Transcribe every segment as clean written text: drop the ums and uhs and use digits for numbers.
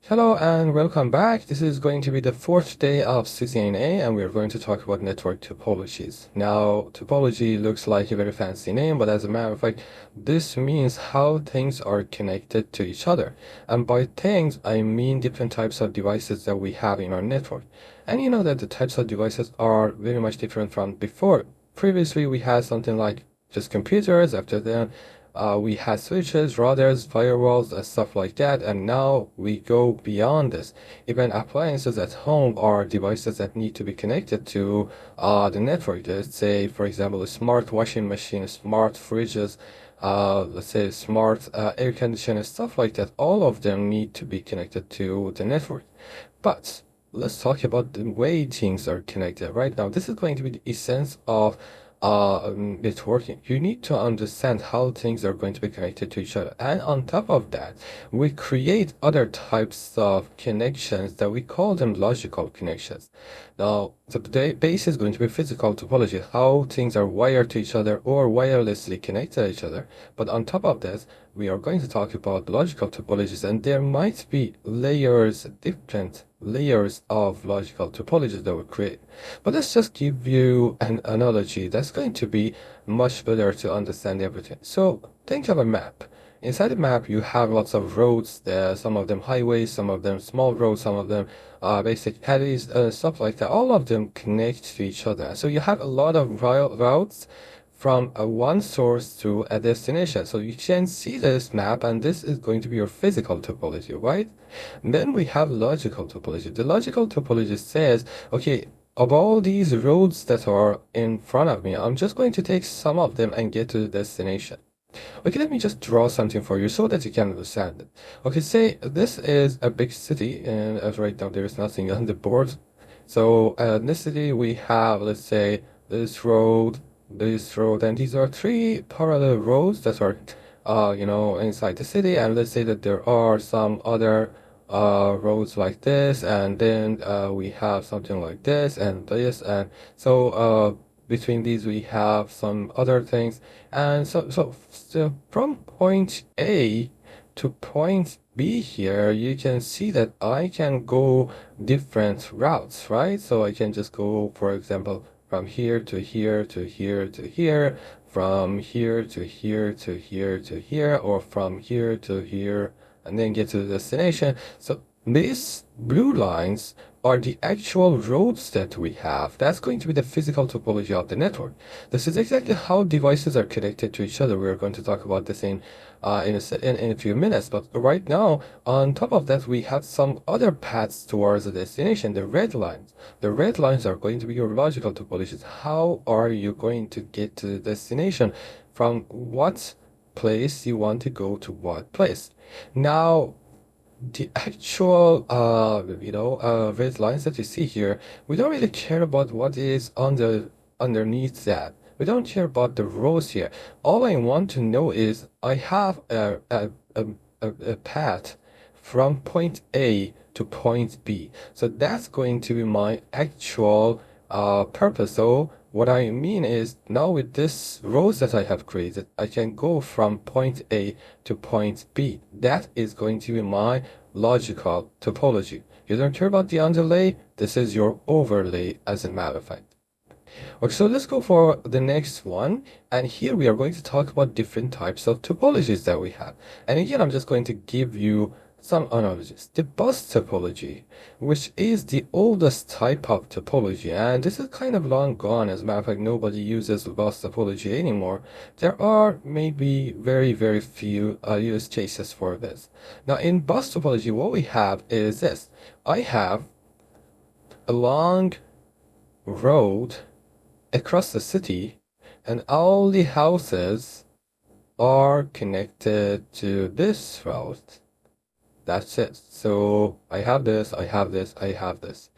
Hello and welcome back. This is going to be the fourth day of CCNA and we're going to talk about network topologies. Now, topology looks like a very fancy name, but as a matter of fact, this means how things are connected to each other. And by things, I mean different types of devices that we have in our network. And you know that the types of devices are very much different from before. Previously, we had something like just computers. After that, we had switches, routers, firewalls, and stuff like that, and now we go beyond this. Even appliances at home are devices that need to be connected to the network. Let's say, for example, a smart washing machine, smart fridges, let's say smart air conditioner, stuff like that. All of them need to be connected to the network. But let's talk about the way things are connected right now. This is going to be the essence of networking. You need to understand how things are going to be connected to each other. And on top of that, we create other types of connections that we call them logical connections. Now, the base is going to be physical topology, how things are wired to each other or wirelessly connected to each other. But on top of that, we are going to talk about logical topologies, and there might be different layers of logical topologies that we create. But let's just give you an analogy that's going to be much better to understand everything. So think of a map. Inside the map, you have lots of roads there, some of them highways, some of them small roads, some of them basic alleys, stuff like that. All of them connect to each other. So you have a lot of routes from one source to a destination. So you can see this map, and this is going to be your physical topology, right? And then we have logical topology. The logical topology says, okay, of all these roads that are in front of me, I'm just going to take some of them and get to the destination. Okay, let me just draw something for you so that you can understand it. Okay, say this is a big city, and as right now there is nothing on the board. So in this city we have, let's say, this road, and these are three parallel roads that are, inside the city. And let's say that there are some other roads like this, and then we have something like this and this, and so between these we have some other things, and so from point A to point B here, you can see that I can go different routes, right? So I can just go, for example, from here to here to here to here, from here to here to here to here, or from here to here, and then get to the destination. So these blue lines are the actual roads that we have. That's going to be the physical topology of the network. This is exactly how devices are connected to each other. We're going to talk about this in a few minutes. But right now, on top of that, we have some other paths towards the destination, the red lines. The red lines are going to be your logical topologies. How are you going to get to the destination? From what place you want to go to what place? Now, the actual red lines that you see here, we don't really care about what is underneath that. We don't care about the rows here. All I want to know is I have a path from point A to point B. So that's going to be my actual purpose. So what I mean is, now with this rows that I have created, I can go from point A to point B. That is going to be my logical topology. You don't care about the underlay. This is your overlay, as a matter of fact. Okay, so let's go for the next one. And here we are going to talk about different types of topologies that we have. And again, I'm just going to give you some analogies. The bus topology, which is the oldest type of topology, and this is kind of long gone. As a matter of fact, nobody uses bus topology anymore. There are maybe very, very few use cases for this. Now, in bus topology, what we have is this. I have a long road across the city, and all the houses are connected to this road. That's it. So I have this, I have this, I have this.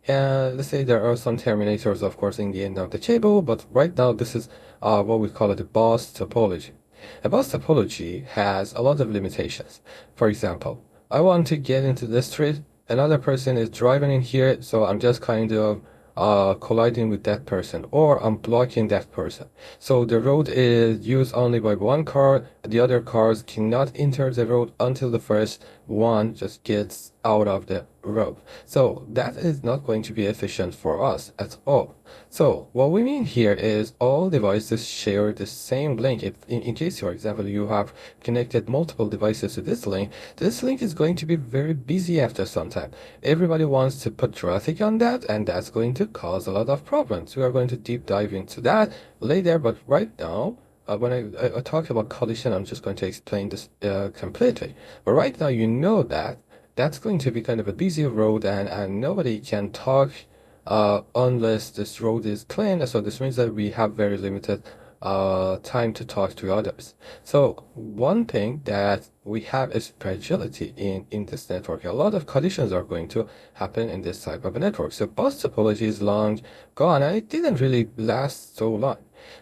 And let's say there are some terminators, of course, in the end of the table, but right now this is what we call it a bus topology. A bus topology has a lot of limitations. For example, I want to get into this street, another person is driving in here, so I'm just kind of colliding with that person, or I'm blocking that person. So the road is used only by one car. The other cars cannot enter the road until the first one just gets out of the rope. So that is not going to be efficient for us at all. So what we mean here is all devices share the same link. If in case, for example, you have connected multiple devices to this link is going to be very busy after some time. Everybody wants to put traffic on that, and that's going to cause a lot of problems. We are going to deep dive into that later, but right now, when I talk about collision, I'm just going to explain this completely. But right now, you know that that's going to be kind of a busy road, and nobody can talk unless this road is clean. So this means that we have very limited time to talk to others. So one thing that we have is fragility in this network. A lot of collisions are going to happen in this type of a network. So bus topology is long gone, and it didn't really last so long.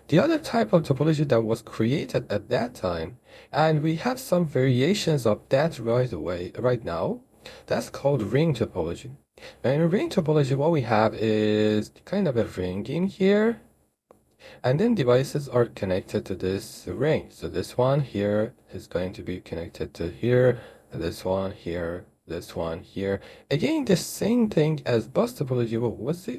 The other type of topology that was created at that time, and we have some variations of that right now, that's called ring topology. And in ring topology, what we have is kind of a ring in here, and then devices are connected to this ring. So this one here is going to be connected to here, this one here, this one here. Again, the same thing as bus topology.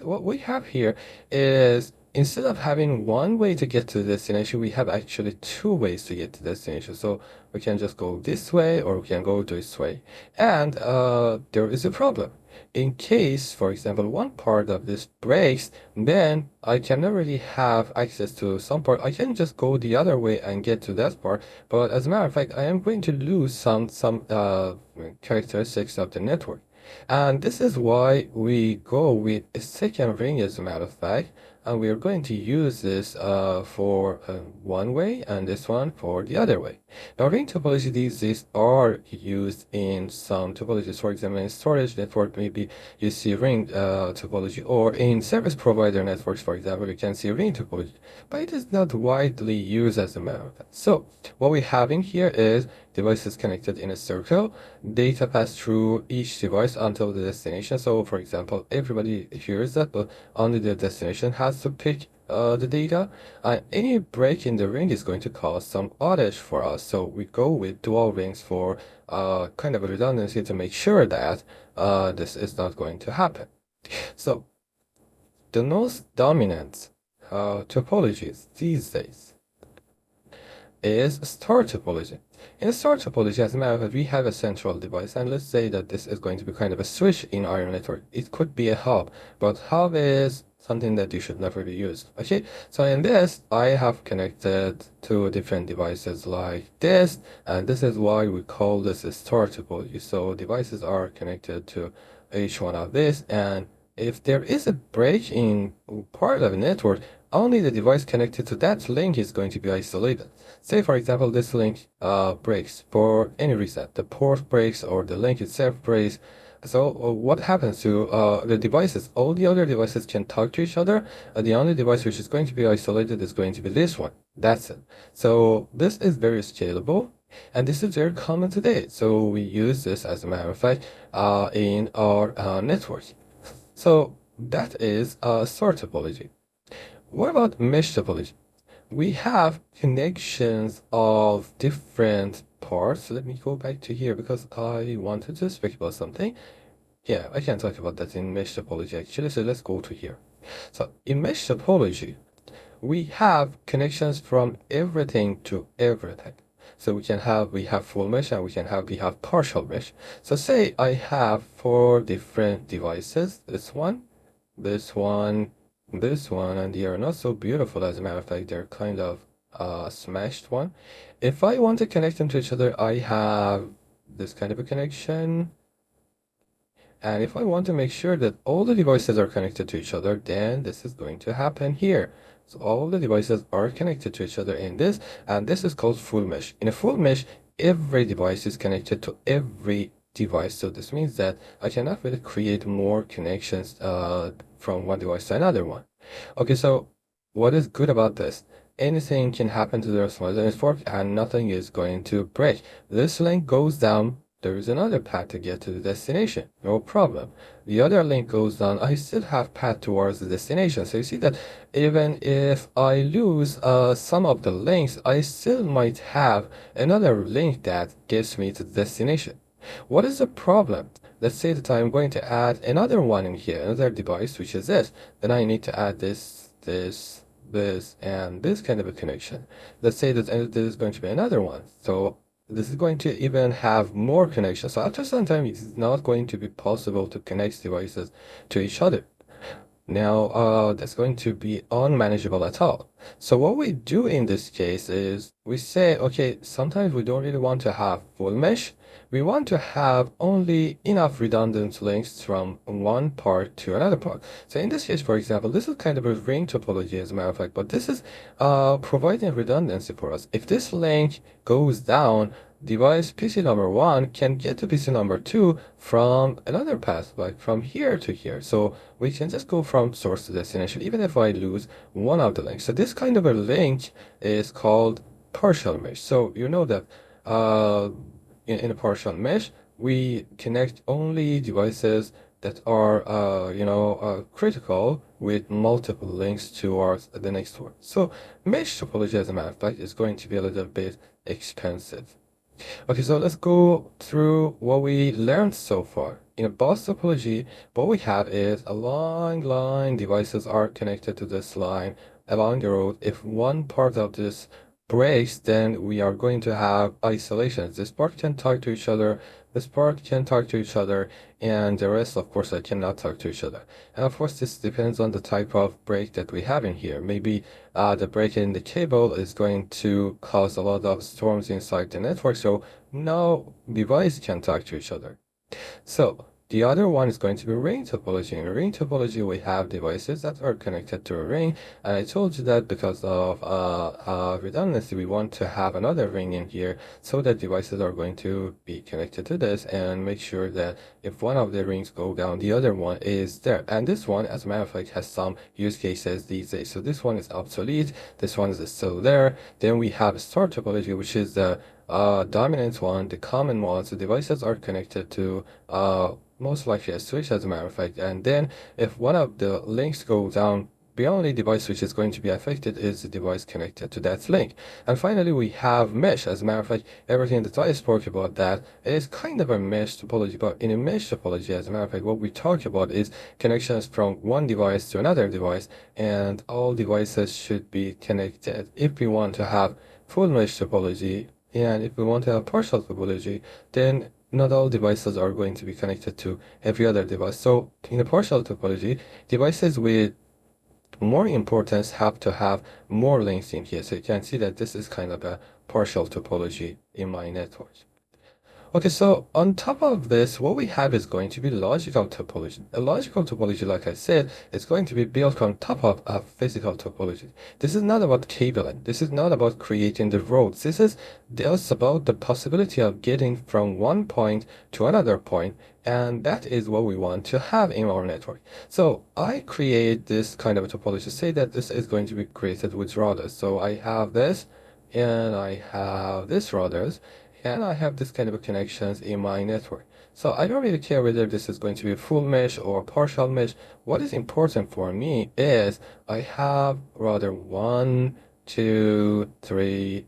What we have here is, instead of having one way to get to the destination, we have actually two ways to get to the destination. So we can just go this way or we can go this way. And there is a problem. In case, for example, one part of this breaks, then I cannot really have access to some part. I can just go the other way and get to that part. But as a matter of fact, I am going to lose some characteristics of the network. And this is why we go with a second ring, as a matter of fact. And we are going to use this for one way and this one for the other way. Now, ring topology, these are used in some topologies. For example, in storage network, maybe you see ring topology, or in service provider networks, for example, you can see ring topology, but it is not widely used as a matter of fact. So what we have in here is devices connected in a circle, data pass through each device until the destination. So for example, everybody hears that, but only the destination has to pick the data. Any break in the ring is going to cause some outage for us. So we go with dual rings for kind of a redundancy to make sure that this is not going to happen. So the most dominant topologies these days is star topology. In star topology, as a matter of fact, we have a central device, and let's say that this is going to be kind of a switch in our network. It could be a hub, but hub is something that you should never be used. Okay, so in this, I have connected two different devices like this, and this is why we call this a star topology. So devices are connected to each one of this, and if there is a break in part of a network, only the device connected to that link is going to be isolated. Say, for example, this link breaks for any reason. The port breaks or the link itself breaks. So what happens to the devices? All the other devices can talk to each other. The only device which is going to be isolated is going to be this one. That's it. So this is very scalable, and this is very common today. So we use this, as a matter of fact, in our network. So that is star topology. What about mesh topology? We have connections of different parts. So let me go back to here because I wanted to speak about something. Yeah, I can talk about that in mesh topology actually. So let's go to here. So in mesh topology, we have connections from everything to everything. So we have full mesh and we have partial mesh. So say I have 4 different devices, this one, this one, this one, and they are not so beautiful. As a matter of fact, they're kind of smashed one. If I want to connect them to each other, I have this kind of a connection. And if I want to make sure that all the devices are connected to each other, then this is going to happen here. So all the devices are connected to each other in this, and this is called full mesh. In a full mesh, every device is connected to every device. So this means that I cannot really create more connections from one device to another one. Okay, so what is good about this? Anything can happen to the rest of the network and nothing is going to break. This link goes down, there is another path to get to the destination, no problem. The other link goes down, I still have path towards the destination. So you see that even if I lose some of the links, I still might have another link that gets me to the destination. What is the problem? let's say that I'm going to add another one in here, another device, which is this. Then I need to add this, and this kind of a connection. Let's say that this is going to be another one. So this is going to even have more connections. So after some time, it's not going to be possible to connect devices to each other. Now, that's going to be unmanageable at all. So what we do in this case is we say, okay, sometimes we don't really want to have full mesh. We want to have only enough redundant links from one part to another part. So in this case, for example, this is kind of a ring topology as a matter of fact, but this is providing redundancy for us. If this link goes down, device PC number 1 can get to PC number 2 from another path, like from here to here. So we can just go from source to destination, even if I lose one of the links. So this kind of a link is called partial mesh. So you know that in a partial mesh, we connect only devices that are, critical with multiple links towards the next one. So mesh topology, as a matter of fact, is going to be a little bit expensive. Okay, so let's go through what we learned so far. In a bus topology, what we have is a long line, devices are connected to this line along the road. If one part of this breaks, then we are going to have isolations. This part can talk to each other, this part can talk to each other, and the rest, of course, cannot talk to each other. And of course, this depends on the type of break that we have in here. Maybe the break in the cable is going to cause a lot of storms inside the network, so no device can talk to each other. So the other one is going to be ring topology. In ring topology, we have devices that are connected to a ring. And I told you that because of redundancy, we want to have another ring in here so that devices are going to be connected to this and make sure that if one of the rings go down, the other one is there. And this one, as a matter of fact, has some use cases these days. So this one is obsolete. This one is still there. Then we have star topology, which is the dominant one, the common one. So devices are connected to most likely a switch, as a matter of fact. And then if one of the links go down, the only device which is going to be affected is the device connected to that link. And finally, we have mesh. As a matter of fact, everything that I spoke about that is kind of a mesh topology. But in a mesh topology, as a matter of fact, what we talk about is connections from one device to another device, and all devices should be connected. If we want to have full mesh topology, and if we want to have partial topology, then not all devices are going to be connected to every other device. So in a partial topology, devices with more importance have to have more links in here. So you can see that this is kind of a partial topology in my network. Okay, so on top of this, what we have is going to be logical topology. A logical topology, like I said, is going to be built on top of a physical topology. This is not about cabling. This is not about creating the roads. This is just about the possibility of getting from one point to another point, and that is what we want to have in our network. So I create this kind of a topology. Say that this is going to be created with routers. So I have this, and I have this routers, and I have this kind of connections in my network. So I don't really care whether this is going to be full mesh or partial mesh. What is important for me is I have router 1, 2, 3,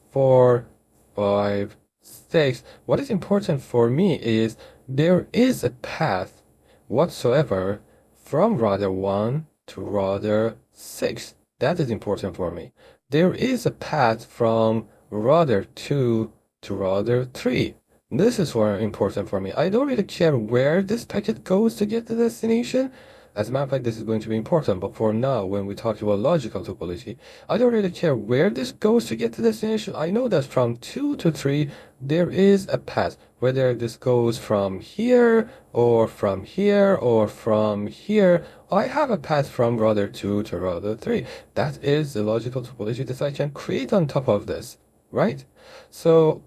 4, 5, 6. What is important for me is there is a path whatsoever from router 1 to router 6. That is important for me. There is a path from router 2 to router 3. This is very important for me. I don't really care where this packet goes to get to the destination. As a matter of fact, this is going to be important, but for now, when we talk about logical topology, I don't really care where this goes to get to the destination. I know that from 2 to 3, there is a path, whether this goes from here, or from here, or from here. I have a path from router 2 to router 3. That is the logical topology that I can create on top of this, right? So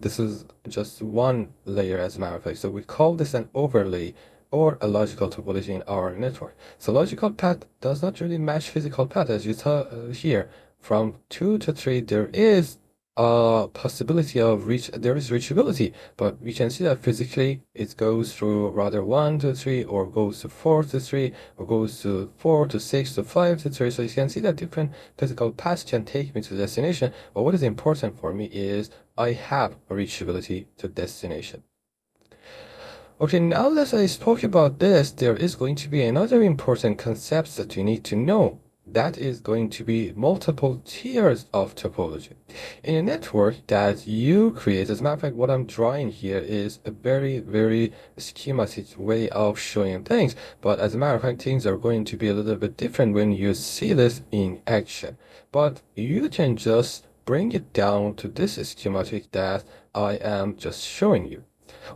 this is just one layer, as a matter of fact. So we call this an overlay or a logical topology in our network. So logical path does not really match physical path, as you saw here. From 2 to 3, there is a possibility of there is reachability, but we can see that physically it goes through router 1 to 3, or goes to 4 to 3, or goes to 4 to 6 to 5 to 3. So you can see that different physical paths can take me to the destination. But what is important for me is I have a reachability to destination. Okay, now that I spoke about this, there is going to be another important concept that you need to know. That is going to be multiple tiers of topology. In a network that you create, as a matter of fact, what I'm drawing here is a very, very schematic way of showing things. But as a matter of fact, things are going to be a little bit different when you see this in action. But you can just bring it down to this schematic that I am just showing you.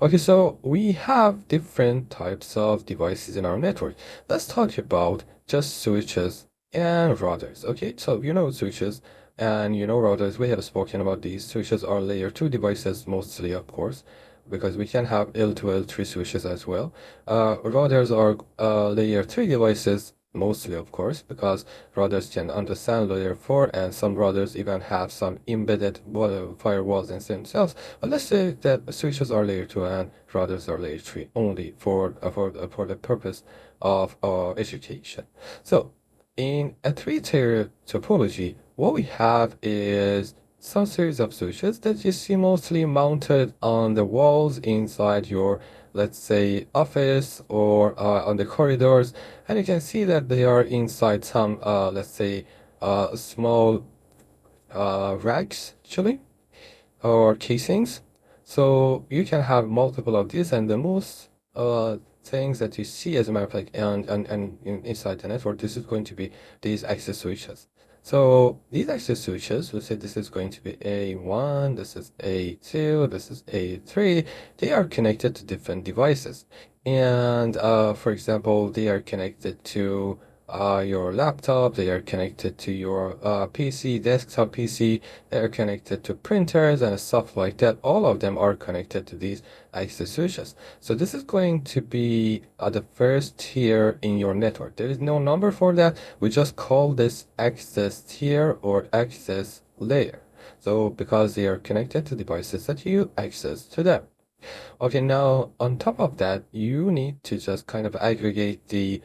Okay, so we have different types of devices in our network. Let's talk about just switches and routers. Okay, so you know switches and you know routers. We have spoken about these. Switches are layer 2 devices mostly, of course, because we can have L2, L3 switches as well. Routers are layer 3 devices mostly, of course, because routers can understand layer 4 and some routers even have some embedded firewalls in themselves. But let's say that switches are layer 2 and routers are layer 3 only for the purpose of education. So in a three-tier topology, what we have is some series of switches that you see mostly mounted on the walls inside your, let's say, office or on the corridors, and you can see that they are inside some, let's say, small racks, actually, or casings. So you can have multiple of these, and the most things that you see, as a matter of fact, and inside the network, this is going to be these access switches. So these access switches, let's say this is going to be A1, this is A2, this is A3. They are connected to different devices. And for example, they are connected to your laptop, they are connected to your PC, desktop PC, they are connected to printers and stuff like that. All of them are connected to these access switches. So this is going to be the first tier in your network. There is no number for that. We just call this access tier or access layer. So because they are connected to devices that you access to them. Okay, now on top of that, you need to just kind of aggregate the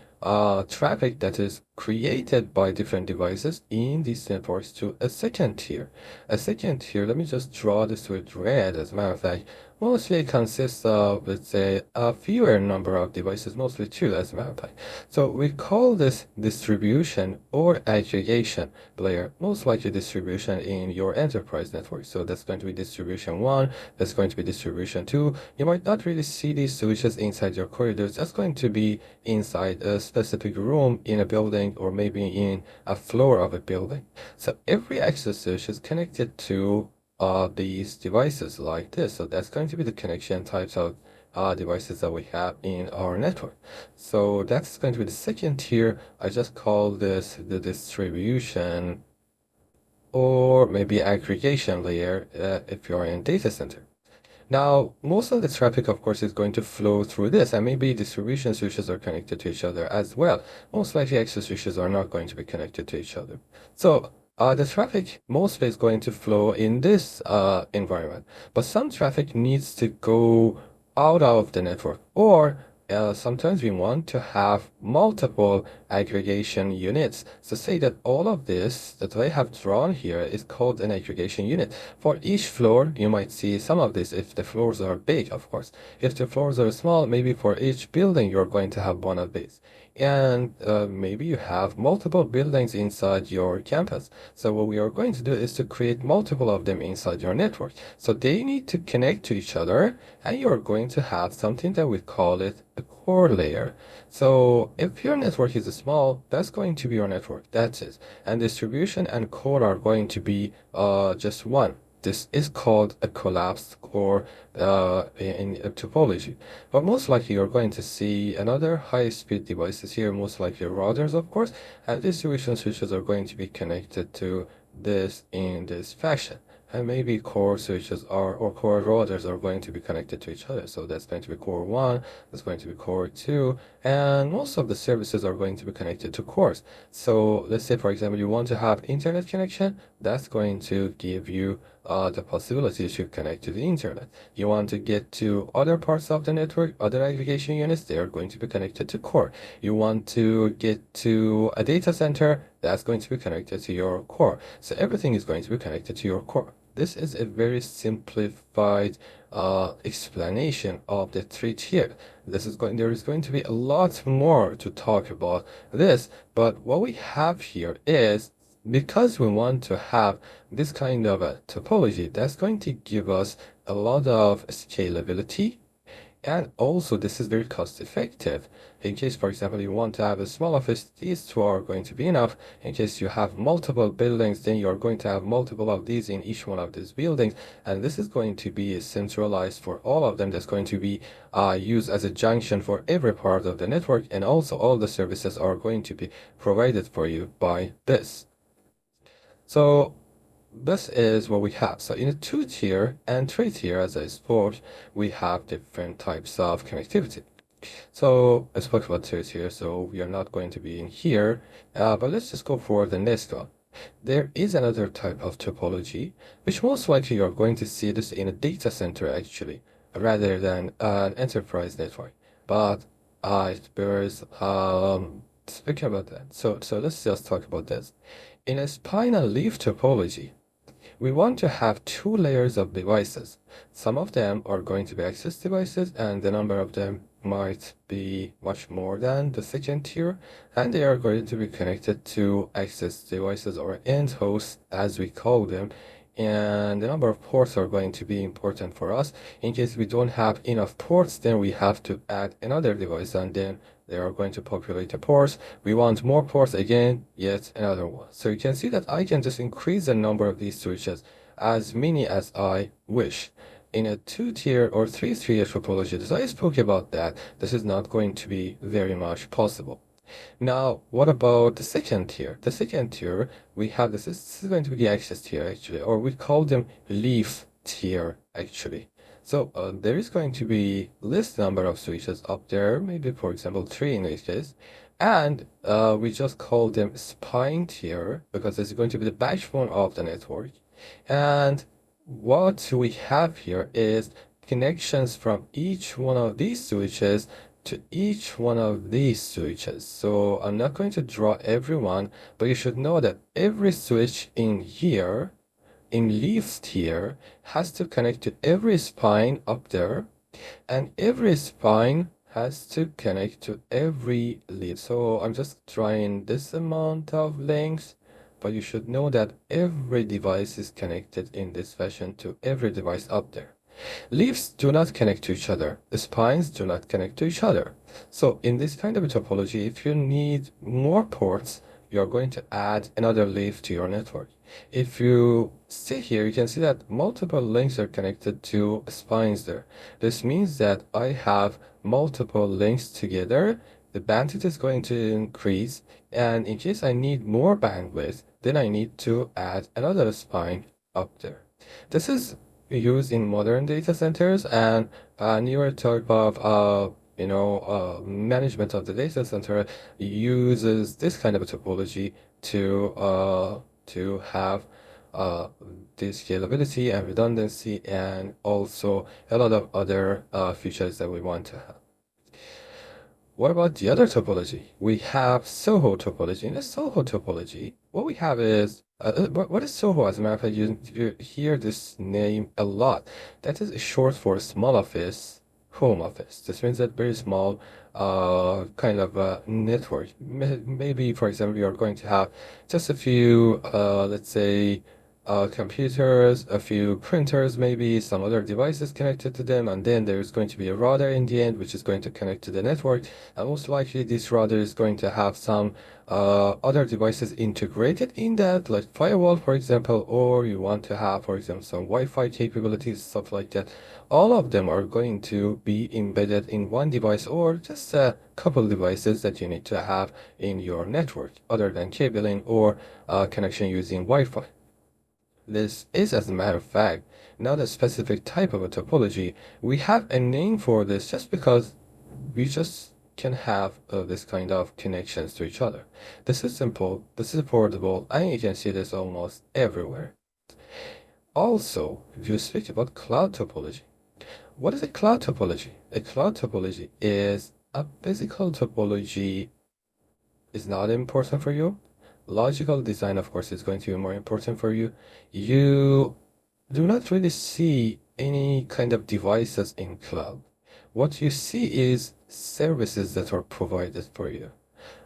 traffic that is created by different devices in these networks to a second tier. A second tier, let me just draw this with red, as a matter of fact. Mostly it consists of, let's say, a fewer number of devices, mostly two, as a matter of fact. So we call this distribution or aggregation layer, most likely distribution in your enterprise network. So that's going to be distribution 1, that's going to be distribution 2. You might not really see these switches inside your corridors. That's going to be inside a specific room in a building or maybe in a floor of a building. So every access switch is connected to these devices like this. So that's going to be the connection types of devices that we have in our network. So that's going to be the second tier. I just call this the distribution or maybe aggregation layer if you are in data center. Now, most of the traffic, of course, is going to flow through this, and maybe distribution switches are connected to each other as well. Most likely, access switches are not going to be connected to each other. So, the traffic mostly is going to flow in this environment, but some traffic needs to go out of the network, or sometimes we want to have multiple aggregation units. So say that all of this that I have drawn here is called an aggregation unit. For each floor, you might see some of this if the floors are big, of course. If the floors are small, maybe for each building, you're going to have one of these. And maybe you have multiple buildings inside your campus. So what we are going to do is to create multiple of them inside your network. So they need to connect to each other, and you're going to have something that we call it a core layer. So if your network is small, that's going to be your network. That's it. And distribution and core are going to be just one. This is called a collapsed core in a topology. But most likely you're going to see another high-speed devices here, most likely routers, of course, and distribution switches are going to be connected to this in this fashion. And maybe core switches or core routers are going to be connected to each other. So that's going to be core 1, that's going to be core 2, and most of the services are going to be connected to cores. So let's say, for example, you want to have internet connection, that's going to give you the possibility to connect to the internet. You want to get to other parts of the network, other aggregation units, they are going to be connected to core. You want to get to a data center, that's going to be connected to your core. So everything is going to be connected to your core. this is a very simplified explanation of the three tier. There is going to be a lot more to talk about this, but what we have here is, because we want to have this kind of a topology, that's going to give us a lot of scalability. And also, this is very cost effective. In case, for example, you want to have a small office, these two are going to be enough. In case you have multiple buildings, then you're going to have multiple of these in each one of these buildings. And this is going to be centralized for all of them. That's going to be used as a junction for every part of the network. And also, all the services are going to be provided for you by this. So this is what we have. So in a 2-tier and 3-tier, as I spoke, we have different types of connectivity. So I spoke about 2-tier, so we are not going to be in here, but let's just go for the next one. There is another type of topology, which most likely you're going to see this in a data center actually, rather than an enterprise network. But it bears speaking about that. So let's just talk about this. In a spinal leaf topology, we want to have 2 layers of devices. Some of them are going to be access devices, and the number of them might be much more than the second tier, and they are going to be connected to access devices or end hosts, as we call them. And the number of ports are going to be important for us. In case we don't have enough ports, then we have to add another device, and then they are going to populate the ports. We want more ports again, yet another one. So you can see that I can just increase the number of these switches as many as I wish. In a 2-tier or 3-tier topology, as I spoke about that, this is not going to be very much possible. Now, what about the second tier? The second tier, we have this is going to be the access tier actually, or we call them leaf tier actually. So there is going to be less number of switches up there, maybe for example 3 in this case, and we just call them spine tier because it's going to be the backbone of the network. And what we have here is connections from each one of these switches to each one of these switches. So I'm not going to draw everyone, but you should know that every switch in here, in leaf tier, has to connect to every spine up there, and every spine has to connect to every leaf. So I'm just drawing this amount of links, but you should know that every device is connected in this fashion to every device up there. Leaves do not connect to each other. The spines do not connect to each other. So in this kind of a topology, if you need more ports, you're going to add another leaf to your network. If you see here, you can see that multiple links are connected to spines there. This means that I have multiple links together. The bandwidth is going to increase, and in case I need more bandwidth, then I need to add another spine up there. This is used in modern data centers, and newer type of management of the data center uses this kind of a topology to have the scalability and redundancy, and also a lot of other features that we want to have. What about the other topology? We have SOHO topology. In the SOHO topology, what we have is what is SOHO? As a matter of fact, you hear this name a lot. That is short for small office, home office. This means that very small kind of network. Maybe, for example, you're going to have just a few, let's say, computers, a few printers, maybe some other devices connected to them, and then there's going to be a router in the end, which is going to connect to the network. And most likely, this router is going to have some other devices integrated in that, like firewall, for example, or you want to have, for example, some Wi-Fi capabilities, stuff like that. All of them are going to be embedded in one device, or just a couple devices that you need to have in your network, other than cabling or connection using Wi-Fi. This is, as a matter of fact, not a specific type of a topology. We have a name for this just because we just can have this kind of connections to each other. This is simple, this is affordable, and you can see this almost everywhere. Also, if you speak about cloud topology, what is a cloud topology? A cloud topology is a physical topology. Is not important for you. Logical design, of course, is going to be more important for you. You do not really see any kind of devices in cloud. What you see is services that are provided for you.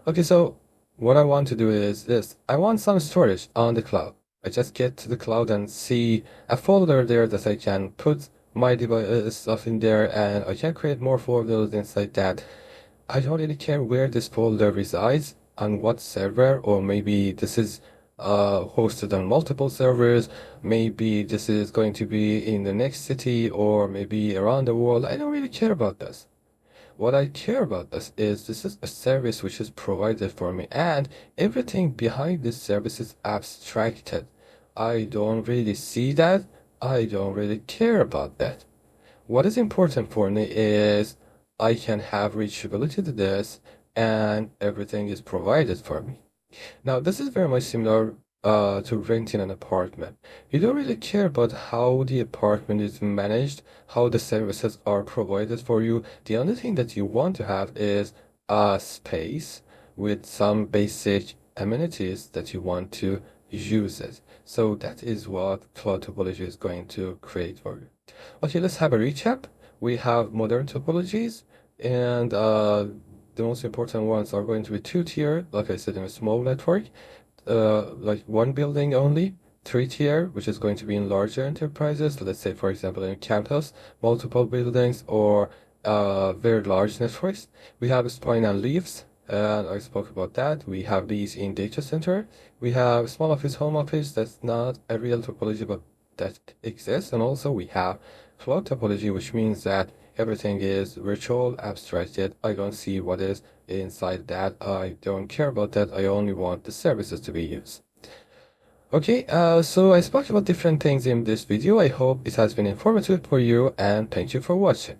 Okay, so what I want to do is this. I want some storage on the cloud. I just get to the cloud and see a folder there that I can put my device stuff in there, and I can create more folders inside that. I don't really care where this folder resides, on what server, or maybe this is hosted on multiple servers. Maybe this is going to be in the next city or maybe around the world. I don't really care about this. What I care about this is a service which is provided for me, and everything behind this service is abstracted. I don't really see that. I don't really care about that. What is important for me is I can have reachability to this and everything is provided for me. Now, this is very much similar to renting an apartment. You don't really care about how the apartment is managed, how the services are provided for you. The only thing that you want to have is a space with some basic amenities that you want to use it. So that is what cloud topology is going to create for you. Okay, let's have a recap. We have modern topologies, and the most important ones are going to be two-tier, like I said, in a small network, like one building only. Three-tier, which is going to be in larger enterprises, let's say, for example, in a campus, multiple buildings, or very large networks. We have spine and leaves, and I spoke about that. We have these in data center. We have small office, home office. That's not a real topology, but that exists. And also we have cloud topology, which means that everything is virtual, abstracted. I don't see what is inside that. I don't care about that. I only want the services to be used. Okay, so I spoke about different things in this video. I hope it has been informative for you, and thank you for watching.